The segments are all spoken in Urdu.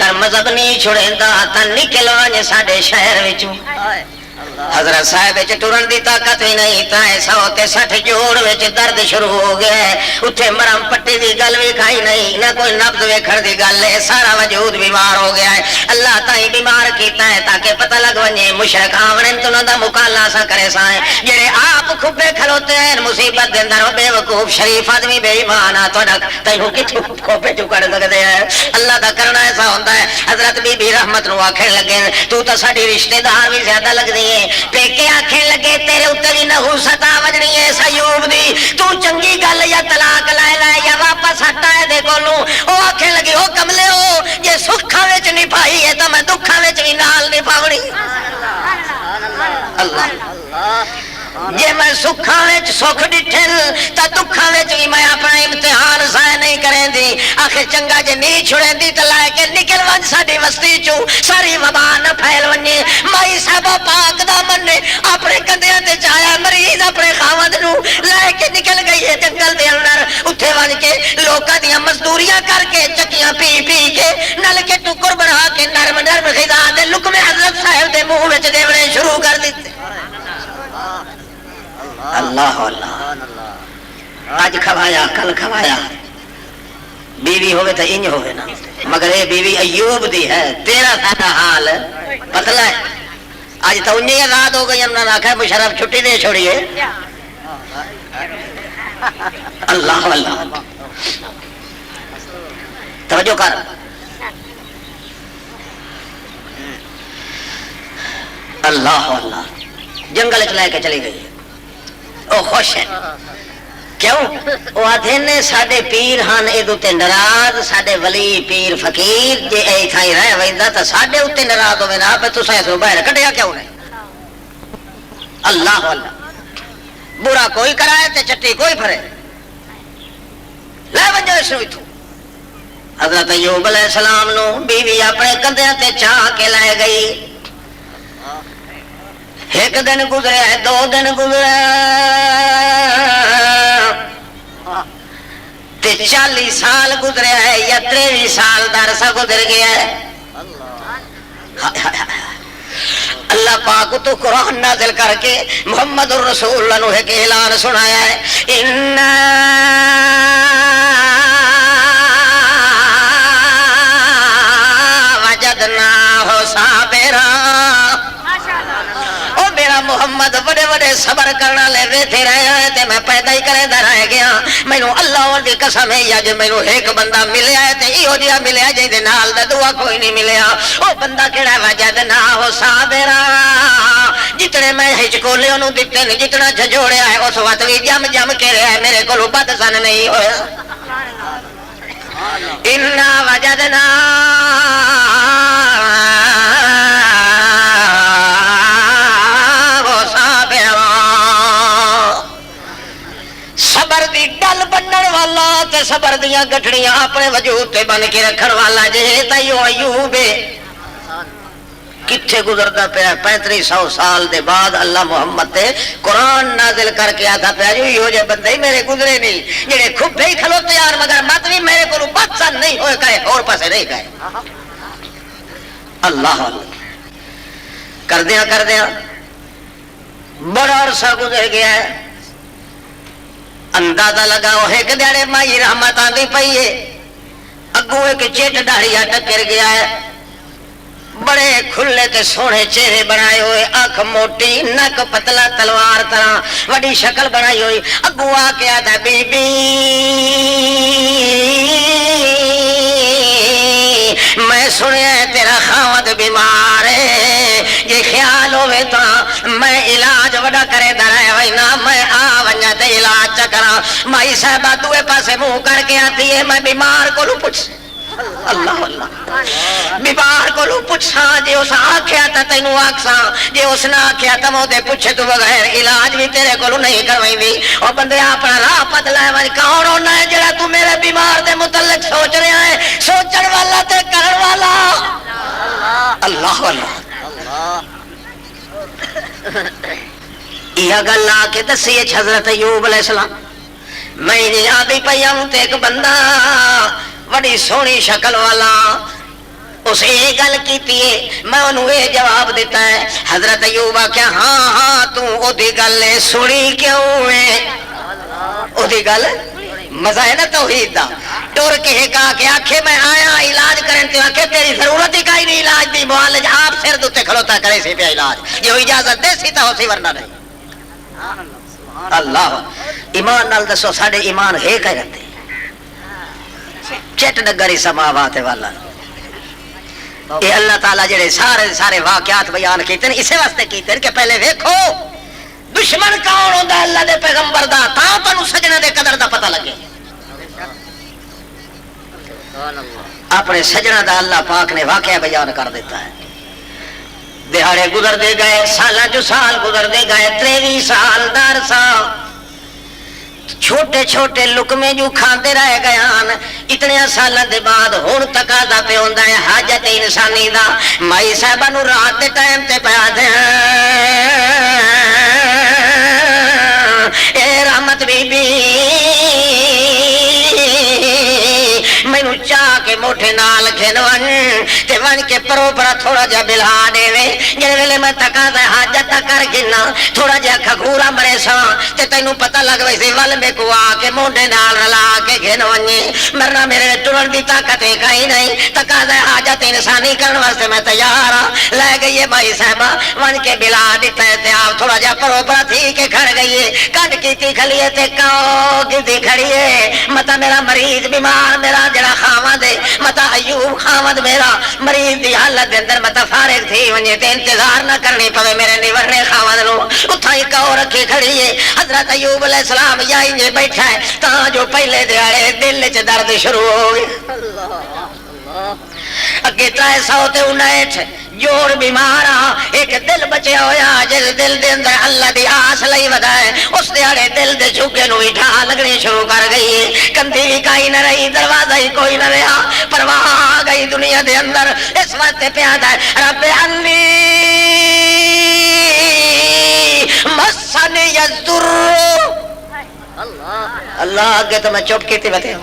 کر مذہب نہیں چھڑیندا تے نکل ونج ساڈے شہر وچوں حضرت صاحب ٹرن دی طاقت ہی نہیں تا 160 جوڑ وچ درد شروع ہو گیا ہے اتھے مرم پٹی دی گل بھی کھائی نہیں نہ کوئی نبض ویکھن دی گل ہے سارا وجود بیمار ہو گیا ہے اللہ تائیں بیمار کیتا ہے تاکہ پتہ لگ ونجے مشرک آوڑن تو دا مقابلہ سا کرے سائیں جڑے آپ کھبے کھلوتے ہیں مصیبت دے اندر بے وقوف شریف آدمی بے ایمان آ تہاڈا تینوں کتھوں کھوپے چکڑ سکدے ہیں اللہ دا کرنا ایسا ہوندا ہے حضرت بی بی رحمت نو آکھن لگے تو تے ساڈی رشتہ دار بھی زیادہ لگدی ہے پیکے آکھن لگے تیرے اوتے دی نحوست وجنی ہے ایوب دی تو چنگی گل یا طلاق لے لے یا واپس ہٹا ہے دے کولوں او آکھن لگی او کملے ہو جے سکھاں وچ نبھائی ہے تے میں دکھاں وچ وی نال نبھاونی اللہ جے میں سکھاں وچ سکھ ڈٹھن تے دکھاں وچ وی میں اپنا امتحان ضائع نہیں کریں دی آخر چنگا جے نہیں چھڑیندی تے لے کے نکل ون ساڈی بستی چوں ساری وبا نہ پھیل ونجے مائی صاحب پاک دا من نے اپنے کندھیاں تے چایا مریض اپنے خاوند نو لے کے نکل گئی ہے جنگل دے اندر اتھے ون کے لوکاں دیاں مزدوریاں کر کے چکیاں پی پی کے نل کے ٹکر بنا کے نرم نرم غذا دے لقمے حضرت صاحب دے منہ وچ دیونے شروع کر دتے اللہ اللہ آج کھوایا کل کھوایا بیوی ہوئے تو انج ہوئے نا مگر یہ بیوی ایوب دی ہے تیرا ساڈا حال پتلا ہے آج تو انہیں آزاد ہو گئی ہم نے آخا مشرف چھٹی دے چھوڑیے اللہ اللہ توجہ کر اللہ اللہ جنگل لے کے چلی گئی او خوش ہے کیوں وہ آدھے نے ساڈے پیر ہن اے دوتے ناراض ساڈے ولی پیر فقیر جے اے تھائی رہ ویندا تے ساڈے اوتے ناراض ہوے نا پے تساں اس نو باہر کڈیا کیوں نہیں اللہ اللہ برا کوئی کرائے تے چٹی کوئی پھرے لے ونجو اس نو ایتھوں حضرت ایوب علیہ السلام نو بیوی اپنے کندھیاں تے چاہ کے لے گئی ایک دن گزرے ہے دو دن گزرے تے 40 سال گزرے ہے یا 23 سال دا عرصہ گزر گیا ہے اللہ پاک تو قرآن نازل کر کے محمد الرسول اللہ نے ایک اعلان سنایا ہے وجدناہ صابرا محمد بڑے بڑے صبر کرنا لے ویتھے رہے ہیں تے میں پیدا ہی کرے دا رہ گیا مینوں اللہ اور دی قسم ہے یا جو مینوں ایک بندہ ملیا ہے تے ایہو جہا ملیا جے دے نال دا دعا کوئی نہیں ملیا او بندہ کیڑا وجدنا ہو صابرا جتنے میں ہچکولے انہوں دتے نے جتنا جھجوڑیا ہے اس وقت بھی جم جم کے رہا ہے میرے کولوں بد سن نہیں ہویا انا وجدنا صبر دیاں گٹھڑیاں اپنے وجود تے بن کے رکھن والا جے تائیو ایوب کتھے گزردا پیا 3500 سال دے بعد اللہ محمد تے قرآن نازل کر کے آتا پیا جو یہ جے بندے میرے گزرے نہیں جڑے کھبے ہی کھلوتے یار مگر مت بھی میرے کو بچن نہیں ہوئے کہے اور پاسے نہیں کہے اللہ کردیاں بڑا عرصہ گزر گیا ہے اندازہ لگاؤ ایک دیڑے مائی رحمت آندی پئی ہے اگوں ایک چٹ داڑھیا ٹکر گیا ہے بڑے کھلے تے سونے چہرے بنائے ہوئے آنکھ موٹی نک پتلا تلوار طرح وڈی شکل بنائی ہوئی اگوں آ کے آتا بی بی میں سنیا ہے تیرا خاوند بیمار ہے یہ خیال ہوئے تو میں علاج وڈا کرے درائے وینا میں آ ونجا تے علاج چکرا مائی صاحبہ دوے پاسے منہ کر کے آتی ہے میں بیمار کو لوں پوچھ اللہ اللہ بیمار کو لوں پوچھاں جے اس آکھیا تا تینوں آکھساں جے اس نہ آکھیا تا مودے پوچھے تو بغیر علاج بھی تیرے کو نہیں کروائیں اور بندے اپنا راہ بدلا ہے کون ہونا ہے جڑا تو میرے بیمار دے متعلق سوچ رہا ہے سوچن والا تے کرن والا اللہ اللہ یہ گل آ کے دسی حضرت ایوب علیہ السلام میں یاد ہی پئی ہوں تے ایک بندہ بڑی سونی شکل والا وہ اس یہ گل کیتی ہے میں انہوں یہ جواب دیتا ہے حضرت ایوب آخیا ہاں ہاں تو او دی گل سنی کیوں ہے او دی گل مزہ ہے نا توحید دا ٹور کے ایک آ کے آکھے میں آیا علاج کرن تے آکھے تیری ضرورت ہی کہیں نہیں علاج دی معالج آپ سر دوتے کھلوتا کرے سی پہ علاج یہ اجازت دے سی تا ہو سی ورنہ نہیں اللہ ایمان نال دسو ساڈے ایمان ہے کہ رہتے چٹ نگری سماوات والا یہ اللہ تعالیٰ جڑے سارے واقعات بیان کیتے ہیں اسی واسطے کیتے ہیں کہ پہلے ویکھو دشمن کون ہوندا اللہ دے پیغمبر دا تاں تانوں سجنا دے قدر دا پتہ لگے اپنے سجنا دا اللہ پاک نے واقعہ بیان کر دیتا ہے دہاڑے گزرتے گئے سالاں جو سال گزرتے گئے 23 سال دار سال چھوٹے چھوٹے لقمے جو کھاندے رہ گیان اتنے سالوں دے بعد ہن تقاضا پہ ہوندا ہے حاجت انسانی دا مائی صاحبہ نو رات دے ٹائم تے پیا دے اے رحمت بی بی مینو چاہ کے موٹے نال کھن ون تے ون کے پرو پرا تھوڑا جا بلا دے وے جن ویلے میں تقاضا حاجت کر گنا تھوڑا جا کھگورا مرے سا تے تینوں پتہ لگ وے سی ول میں کو آ کے موٹے نال رلا کے گھن ونی مرنا میرے ٹرن دی طاقت کہیں نہیں تقاضا حاجت انسانی کرن واسطے میں تیار ہاں لے گئی ہے بھائی صاحبہ ون کے بلا دیتا ہے تے آپ تھوڑا جا پرو پرا تھی کے کھڑ گئی ہے کٹ کیتی کھلیے تے کاؤ کیتی کھڑی ہے متا میرا مریض بیمار میرا جڑا خاوند ہے متا ایوب خاوند میرا مریض دی حالت دے اندر متا فارغ تھی ونجے تے انتظار نہ کرنی پوے میرے نیورنے خاوند نو اتھا ہی کاؤ رکھی کھڑی ہے حضرت ایوب علیہ السلام یہی جے بیٹھا ہے تاں جو پہلے دیاڑے دل وچ درد شروع ہو گئی اگے 300 تے 59 جوڑ بیمار ایک دل بچیا ہویا جس دل دے اندر اللہ دی آس لئی ودائے اس دیاڑے دل دے جھگے نو ڈھا لگنی شروع کر گئی کندھی بھی کہیں نہ رہی دروازہ ہی کوئی نہ رہا پرواہ آ گئی دنیا دے اندر اس وقت پیادا ہے رب انی مسن یذر اللہ اگے تو میں چپ کیتی بتے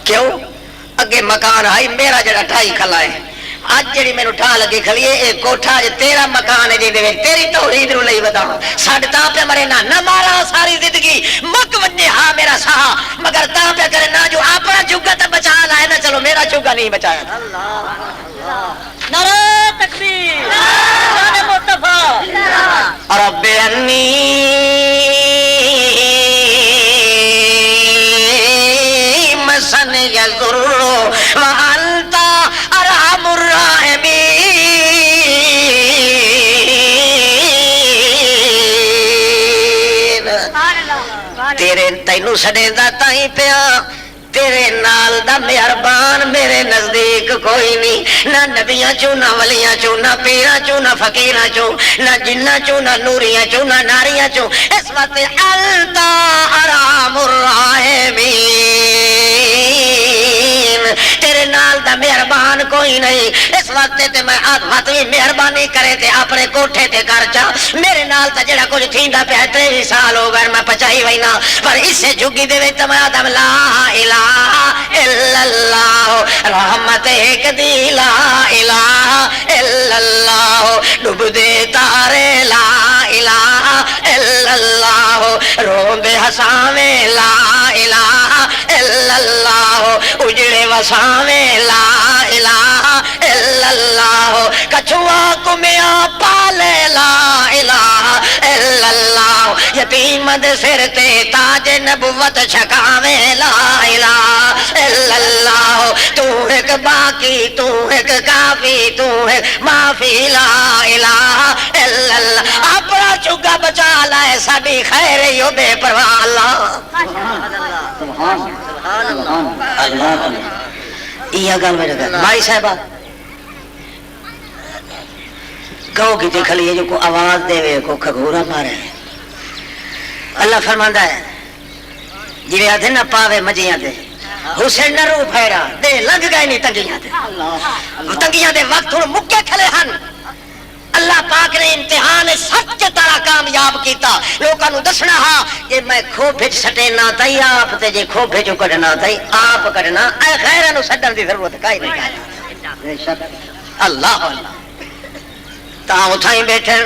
کیوں اگے مکان آئی میرا جڑا ٹھائی کھلا ہے اج جڑی مینوں ٹھا لگی کھلی اے کوٹھا اج تیرا مکان ہے جے تیری توحید نو لئی ودا ساڈے تاں پہ مرے نہ مارا ساری زندگی مک وجے ہاں میرا سا مگر تاں پہ کرے نہ جو اپنا چوگا تے بچا لائے نہ چلو میرا چوگا نہیں بچایا اللہ نعرہ تکبیر نعرہ مصطفی رب انی مسن یذر وانت ارحم الراحمین تیرے تینوں سڈیندا تائیں پیا تیرے نال دا مہربان میرے نزدیک کوئی نہیں نہ نبیاں چوں نہ ولیاں چوں نہ پیراں چوں نہ فقیراں چوں نہ جناں چوں نہ نوریاں چوں نہ ناریاں چوں اس وقت انت ارحم الراحمین تیرے نال دا مہربان کوئی نہیں اس وقت تے میں آدمت بھی مہربانی کرے تے اپنے کوٹھے تے کر چا میرے نال تا جڑا کچھ تھیندا پیا 23 سال ہو گئے میں پچائی وینا پر اس سے جھگی دے وچ میں آدم لا الہ الا اللہ رحمت ایک دی لا الہ الا اللہ ڈوب دے تارے لا الہ الا اللہ روندے ہساویں لا الہ الا اللہ اجڑے وساویں لا الہ الا اللہ کچھوا کمیا پالے لا الہ الا اللہ یتیم دے سر تے تاج نبوت چھکاویں لا الہ الا اللہ تو ایک باقی تو ایک کافی تو ایک معافی لا الہ الا اللہ اپنا چگا بچا لائے سبھی خیر یو بے پرواہ اللہ یہ گل میرے گھر بھائی صاحبہ گو کی کھلی ہے جو کو آواز دے وے کو کھگورا مارے اللہ فرماندا ہے جی آدھے نہ پاوے مجیاں دے حسین نہ رو پھیرا دے لنگ گئے نہیں تنگیاں دے تنگیاں دے وقت ہن مکے کھلے ہن اللہ پاک نے امتحان سچ طرح کامیاب کیتا لوکاں نوں دسنا ہا کہ میں کھوب وچ سٹینا تئی آپ تے جے کھوب وچ کڈنا تئی آپ کڈنا اے خیراں نوں سڈن دی ضرورت کائی نہیں اللہ تا اتھائی بیٹھے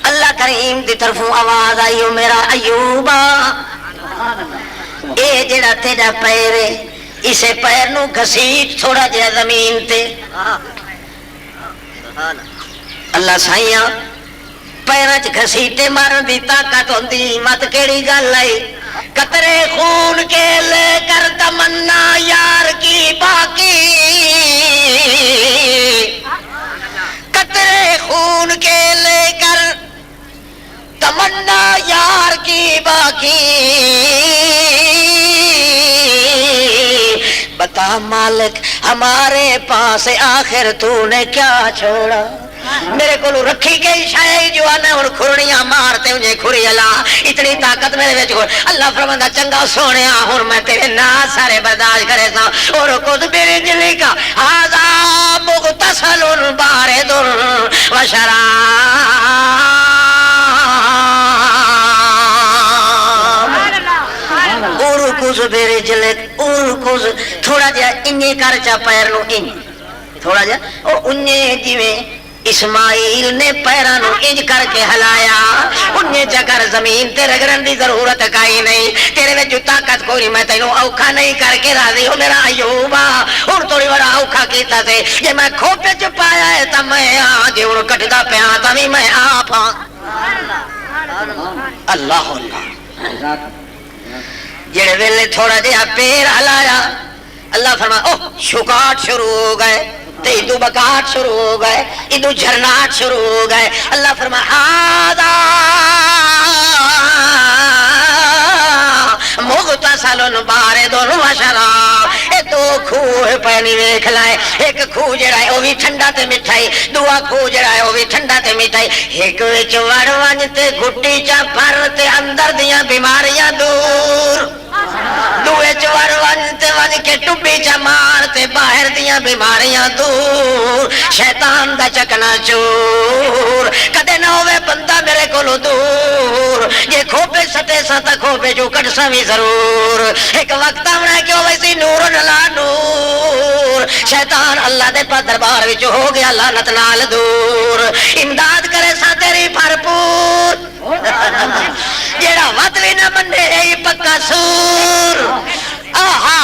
اللہ کریم دی طرفوں آواز آئی او میرا ایوبا اے جڑا تیرا پیر ہے اسے پیر نو گھسیٹ تھوڑا جہا زمین تے اللہ سائیاں پیراں چ گھسیٹے مارن دی طاقت ہوندی مت کیڑی گل آئی قطرے خون کے لے کر تمنا یار کی باقی قطرے خون کے لے کر تمنا یار کی باقی بتا مالک ہمارے پاس آخر تو نے کیا چھوڑا میرے کو رکھی گئی شاید جو آنے اور کھرڑیاں مارتے انہیں کھری اللہ اتنی طاقت میرے ویچ کو اللہ فرماندہ چنگا سونے آہور میں تیرے نا سارے برداشت کرے سا اور کچھ میرے جلی کا آزا مغتسل بارد و شراب ارکوز میرے جلے ارکوز تھوڑا جا انہیں کر چا پیر نو تھوڑا جا اور انہیں جیویں اسماعیل نے پیرانو انج کر کے ہلایا انہیں جگر زمین تے رگڑن دی ضرورت کائی نہیں تیرے میں جو طاقت کوئی میں تینوں اوکھا نہیں کر کے راضی ہو میرا ایوبا اور توڑی بڑا اوکھا کیتا تھے یہ میں کھوپے چ پایا ہے تا میں آج اور کٹدا پیا تا بھی میں آپ ہاں اللہ اللہ جڑے ویلے تھوڑا جہا پیر ہلایا اللہ فرما او شکاٹ شروع ہو گئے تے ادو بکاٹ شروع ہو گئے ادو جھرناٹ شروع ہو گئے اللہ فرما آدھا مغتسل بارد و شراب اے دو کھوہ پانی ویکھ لائے ایک کھوہ جڑا ہے وہ بھی ٹھنڈا تے مٹھائی دعا کھوہ جڑا ہے وہ بھی ٹھنڈا تے مٹھائی ایک وچ وڑ ونج تے گھٹی چا پھر تے اندر دیاں بیماریاں دور دوے چوار ون کے ٹبی چا مار تے باہر دیاں بیماریاں دور شیطان دا چکنا چور کدے نہ ہوئے بندہ میرے کولو دور یہ کھوپے سٹے سا تا کھوپے جو کٹ سا بھی ضرور ایک وقت آمنا ہے کہ وہ ویسی نور نلا نور شیطان اللہ دے پا دربار وچ ہو گیا لعنت نال دور امداد کرے سا تیری بھرپور جیڑا وط بھی نہ مننے ای پکا سور آہا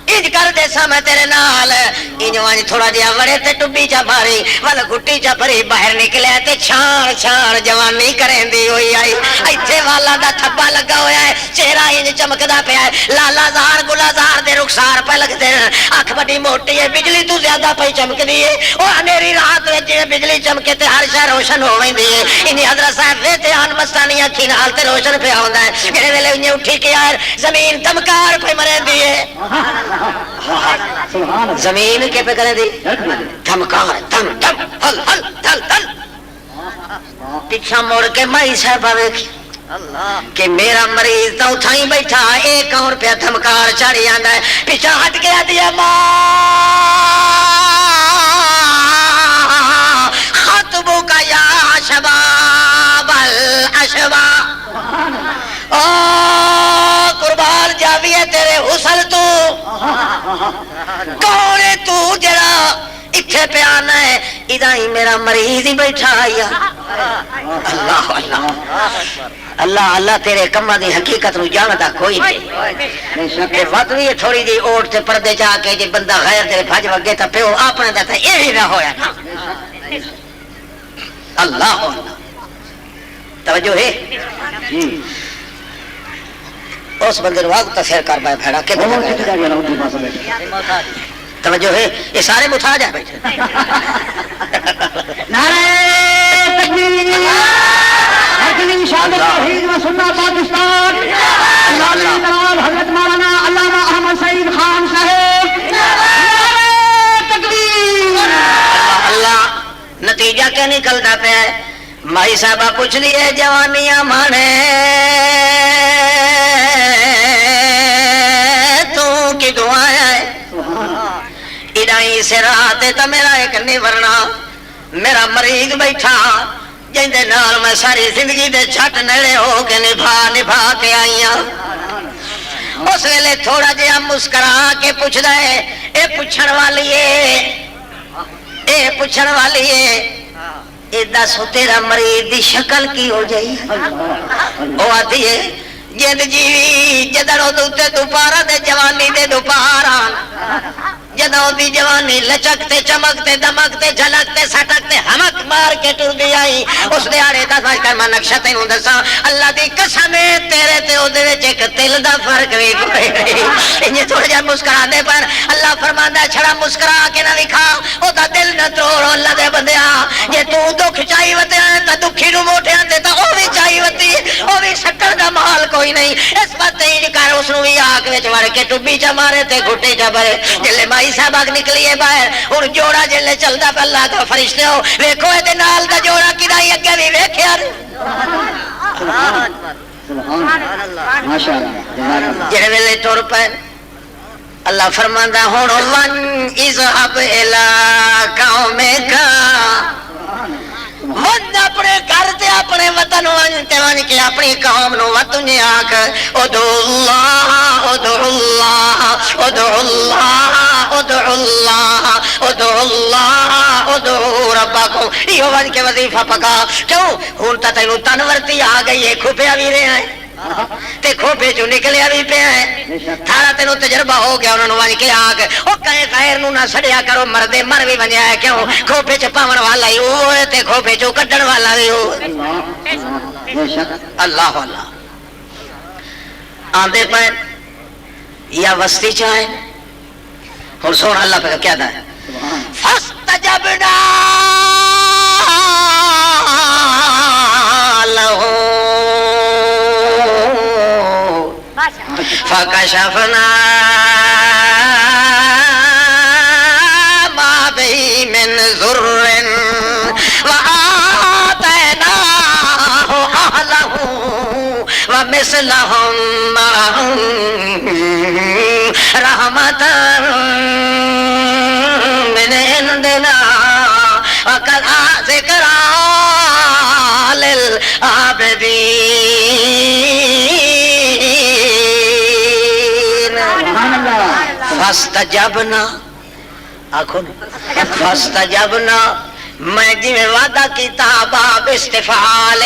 انج کر دے سا میں تیرے نال انج وانج تھوڑا جہا وڑے تے ٹبی چا بھاری والا گھٹی چا بھری باہر نکلے تے چھان چھان جوانی کریں دی ہوئی آئی ایتھے والا دا تھبا لگا ہویا ہے چہرہ انج چمکدا پیا ہے لالا زار گلا زار دے رخسار پہ لگ دے اکھ بڑی موٹی ہے بجلی تو زیادہ پہ چمک دی ہے او اندھیری رات وچ بجلی چمکے تے ہر شے روشن ہو ویندی ہے انہی حضرت صاحب ویتے آن مستانی اکھی نال تے روشن پہ ہوندا ہے جڑے ویلے انہیں اٹھی کے یار زمین دمکار پہ مرندی ہے زمین کے پہ کریں دی دھمکار دھم دھم ہل ہل دھل دھل پیچھا موڑ کے مائی صاحبہ ویکھی کہ میرا مریض تو اتھائی بیٹھا ایک اور پہ دھمکار چاڑی آندا ہے پیچھا ہٹ گیا دیا ماں خطبو کا یا شباب الاشبا قربان جاویے تیرے حسن تو کونے تو جڑا اتھے پہ آنا ہے ادھائی میرا مریض ہی بیٹھا آیا اللہ اللہ اللہ اللہ تیرے کمہ دی حقیقت نو جانتا کوئی نہیں کہ وقت بھی تھوڑی دی اوٹ تے پردے جا کے جی بندہ غیر تیرے بھاج وگے تا پیو آپنے دیتا یہ ہی نہ ہویا نا اللہ توجہ ہے اس بندے وقت تسیر کر پائے پھیڑا کہ توجہ ہے یہ سارے متھا جائے بیٹھے نعرہ تکبیر حاکم شان توحید و سنت پاکستان اللہ جناب حضرت مولانا علامہ احمد سعید خان صاحب نعرہ تکبیر اللہ نتیجہ کیا نکلتا پہ ہے مائی صاحبہ پوچھ لیے جوانیاں مانے تو کی دعائیں ہے ادائی سے رات تا میرا ایک نورنا میرا مریض بیٹھا جندے نال میں ساری زندگی دے چھٹ نیڑے ہو کے نبھا کے آئیاں اس ویلے تھوڑا جہا مسکرا کے پوچھ دے اے پوچھن والی ہے اے پوچھن والی ہے اے دس تیرا مرید دی شکل کی ہو جائی وہ آتی ہے جد جیوی جدڑوں دوتے دوپارا دے جوانی دے دوپارا جدوں دی جوانی لچکتے چمکتے دمکتے جھلکتے سٹکتے ہمک مار کے ٹر دی آئی اس دیاڑے دا سمجھ کر میں نقشہ تینوں دساں اللہ دی قسم ہے تیرے تے او دے وچ ایک دل دا فرق وی کوئی نہیں انہیں تھوڑا جہا مسکرا دے پر اللہ فرماندا ہے چھڑا مسکرا کے نہ وکھا او دا دل نہ توڑ اللہ دے بندیا جے تو دکھ چاہی وتے تے دکھی نو موٹیاں تے تا او وی چاہی وتی او وی سٹن دا مال کوئی نہیں اس بات تے کر اس نو وی آگ وچ وڑ کے ٹبی چا مارے تے گھٹے چا بھرے جلے مائی صاحب آگ نکلی ہے باہر ہن جوڑا جلے چلدا پہ اللہ دا فرشتے ہو ویکھو اے نال دا جوڑا کدا اگے وی ویکھیا سبحان اللہ ماشاءاللہ جڑے ویلے ٹر پے اللہ فرماندا ہن ون اذهب الى قومک من اپنے گھر تے اپنے وطن ون کے اپنی قوم نو وطن آکھ ادعو اللہ ادعو اللہ ادعو اللہ ادعو اللہ ادعو اللہ ادعو ربکم یہ ون کے وظیفہ پکا کیوں ہن تا تینوں تنورتی آ گئی ہے کھپیا بھی رہے ہیں تے کھوپے چوں نکلیا بھی پیا ہے تھارا تینوں تجربہ ہو گیا انہوں ون کے آگ او کہے غیر نو نہ سڑیا کرو مردے مر بھی بنیا ہے کیوں کھوپے چ پاون والا ہی او تے کھوپے چوں کڈن والا بھی او اللہ اللہ آندے پے یا وسطی چاہے ہن سن اللہ پہ کیا دا ہے فاستجبنا لہو فکشفنا ما به من ضر وآتیناہ اہلہ ومثلہم معہم رحمتا من عندنا وذکرا للعابدین فاستجبنا آخو فاستجبنا میں جی میں وعدہ کیتا باب استفعال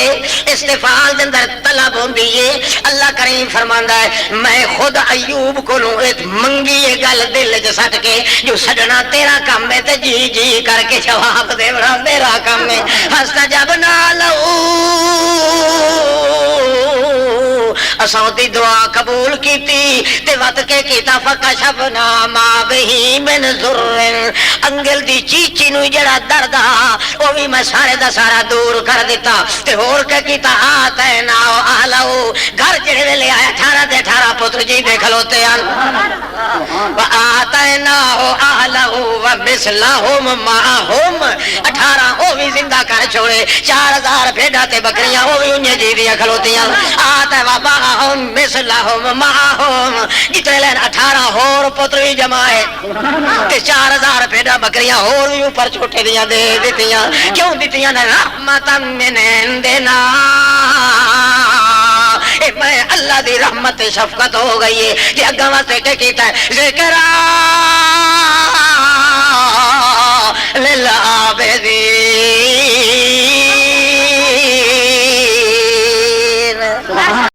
استفعال دے اندر طلب ہوندی ہے اللہ کریم فرماندا ہے میں خود ایوب کو ایک منگی یہ گل دل وچ سٹ کے جو سڈنا تیرا کام ہے تے جی جی کر کے جواب دے بڑا میرا کام ہے فاستجبنا لہو اساں دی دعا قبول کیتی تے وت کے کیتا فکشفنا ما به من ضر انگل دی چیچی نو جڑا درد وہ بھی میں سارے دا سارا دور کر دیتا تے ہور کے کیتا آتینا اہلو گھر جڑے ویلے آیا 18 دے 18 پتر جی دے کھلوتے ہیں آتینا اہلو ومثلہم معہم 18 وہ بھی زندہ کر چھوڑے 4000 بھیڑا تے بکریاں وہ بھی انہیں جی دیا کھلوتی ہیں آتے وباہم مثلہم معہم جتنے لین 18 ہور پتر بھی جمائے تے 4000 بھیڑا بکریاں ہور بھی اوپر چھوٹے دیاں دے دیتیاں کیوں دیتیاں نے رحمتا من عندنا میں اللہ دی رحمت شفقت ہو گئی ہے کہ اگا واسطے کہ کیتا ہے ذکرہ للعابدین